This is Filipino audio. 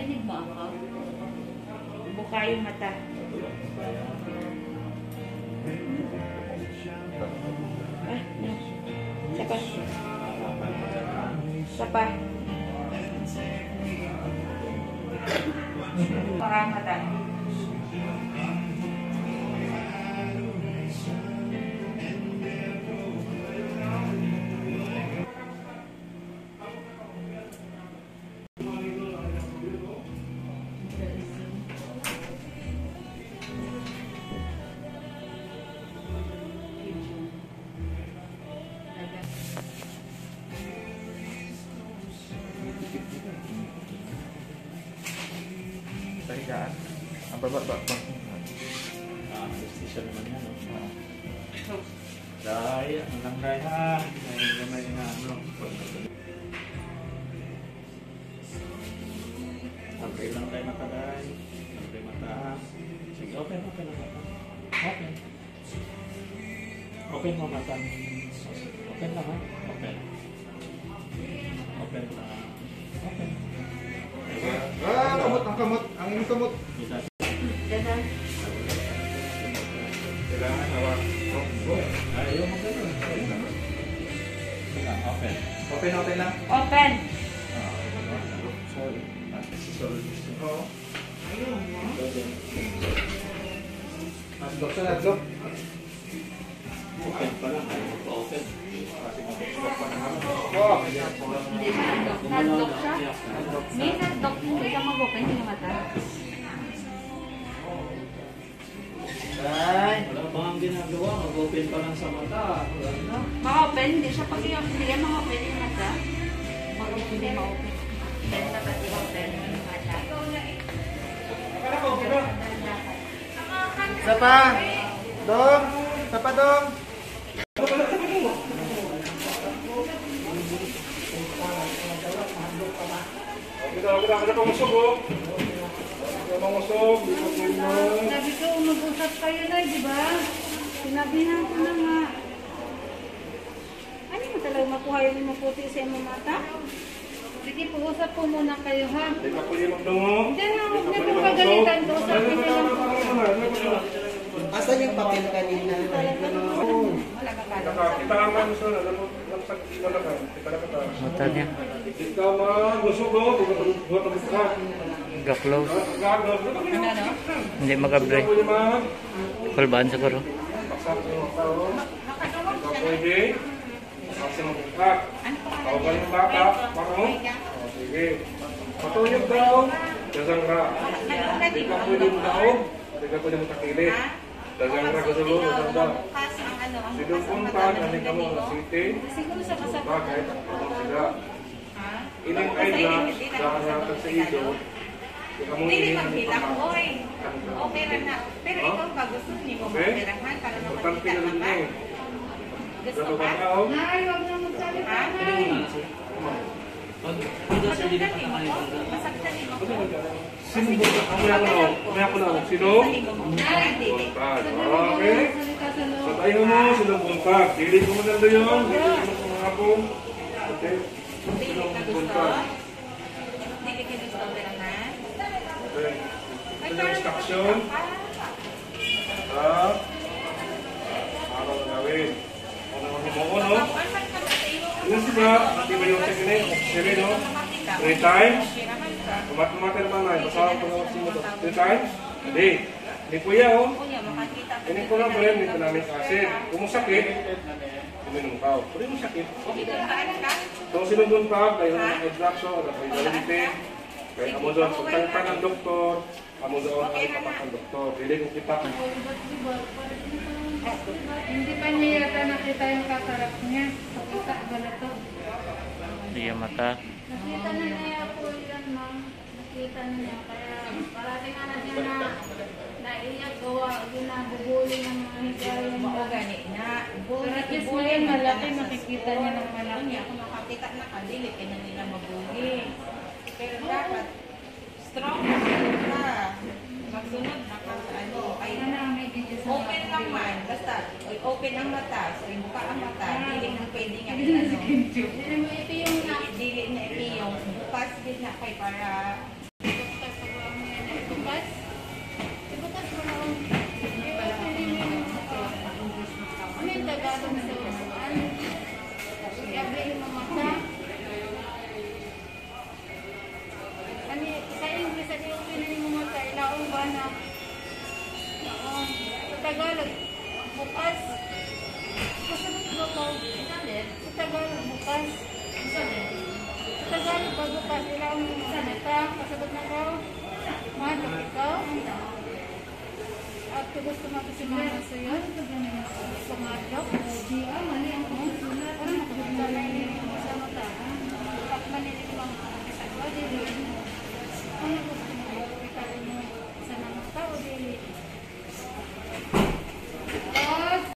Narinig mo ako? Buka yung mata. Ah, no. Sapa. Sapa. Buka mata. Pahigaan. Ang baba. Anesthesia naman yan. Dahil, ang langgay ha. May na ano. Okay lang tayo mataday. Okay mata. Sige, open ang mata. Open. Open mo mata. Open lang ha. Open. Open lang. Open. Kamot, ang kamot. Ang inyong kamot. Dadan. Kailangan hawak. Ayaw mo ganun. Open. Open lang. Open. Sorry. Oo. Ayun mo. Adlok sa adlok. Open pa lang. Open. Kasi mag-stop pa na naman. Oo. Hindi siya nag-dock siya. May nag-dock, hindi ka mag-open yung mata. Ay. Wala pa ang ginagawa. Mag-open pa lang sa mata. Ma-open, hindi siya pag hindi ka ma-open yung mata. Hindi ma-open. Then dapat i-open yung mata. Sapa. Dong. Sapa dong. Kita pamusog oh. Kita pamusog. Sabi ko, mag-usap kayo na, di ba? Sinabihan ko na nga. Ano mo talaga makuha yung maputi sa iyong mata? Sige, pag-usap po muna kayo, ha? Hindi ka pwede magdungo. Hindi na, hindi ko pagalitan. Usapin nyo lang. Asan yung papel kanina? Wala ka kala. Kita naman gusto na. Lamsak kita na ka. Kita na ka. Mata niya. Kita man. Gusto ko. Buat ang buka. Ga-close. Gago. Ano, no? Hindi mag-abre. Pwede man. Kulbaan siguro. Paksak mo yung tao. Ikaw pwede. Paksak mo buka. Tawagan yung bata. Parang. Sige. Patuyog daw. Dasang ra. Hindi ka pwede mo daw. Hindi ka pwede mo takili. Dasang ra gusto mo. Dasang ra. Sidong punta. Nani ka mo na city. Siguro sa kasap. Bakit? Sila. Ilang ay na. Dahan sa ido. Hindi maghilak, oy. Okay lang na. Pero ikaw ba gusto niyo mo magpirahan para Importante na rin makakita ka ba? eh. Gusto Gano'n ba? ba ka oh? Nay, huwag na magsalita. Ha? Nay. Masaktan ni mo ko? Masaktan ni mo ko? Sino ba? Mamaya ko na. Sino? Nay, dili. Buntag. Okay. Sa tayo mo, sino buntag? Dili ko mo nando yun. Dili ko mo mga hapong. Okay. Dili ka gusto? Dili ka gusto pirahan? Okay. Ay, Ito yung instruction. Araw na gawin. Ano mo mo, no? Ilan sila? Hindi ba yung second name? Siri, no? 3 times. Tumat-tumatin naman na. Basahan ko na si mo to. 3 times? Hindi. Hindi po yan, oh. Kuya, makakita ka. Ini ko lang ba yan? Dito namin acid. Kung mo sakit, uminom ka. Kung mo sakit, Kaan ka? so sinumbun ka, kayo na hydroxo, na kayo dalite, kaya amo doon, pagkaya pa ng doktor, amo doon ay papak ng doktor. Dili ko kita. Hindi pa niya yata nakita yung kakarap niya. Nakita ba na to? Hindi yung mata. Nakita na niya po yan, ma'am. Nakita na niya. Kaya parating na niya na naiyak gawa. Ginabubuli ng mga higayan. Oo, gani na. Pero at least ngayon malaki makikita niya ng malaki. Niya, kung makakita na ka, dili ka na nila mabuhi. Pero dapat, strong ka. Magsunod na ka sa ano. Ay, open lang man. Basta, open ang mata. So, buka ang mata. Dili na pwede nga. Ito yung Dili na ito yung bukas din na kay para Tagalog, bukas. Kasagot mo ko. Sa Tagalog, bukas. Sa Tagalog, bukas. Ilang salita. Kasagot na ko. Mahal ikaw. At gusto mo kasi mga sa iyo. Sa mga job. Mali ang sulat. Parang nakakita lang yun.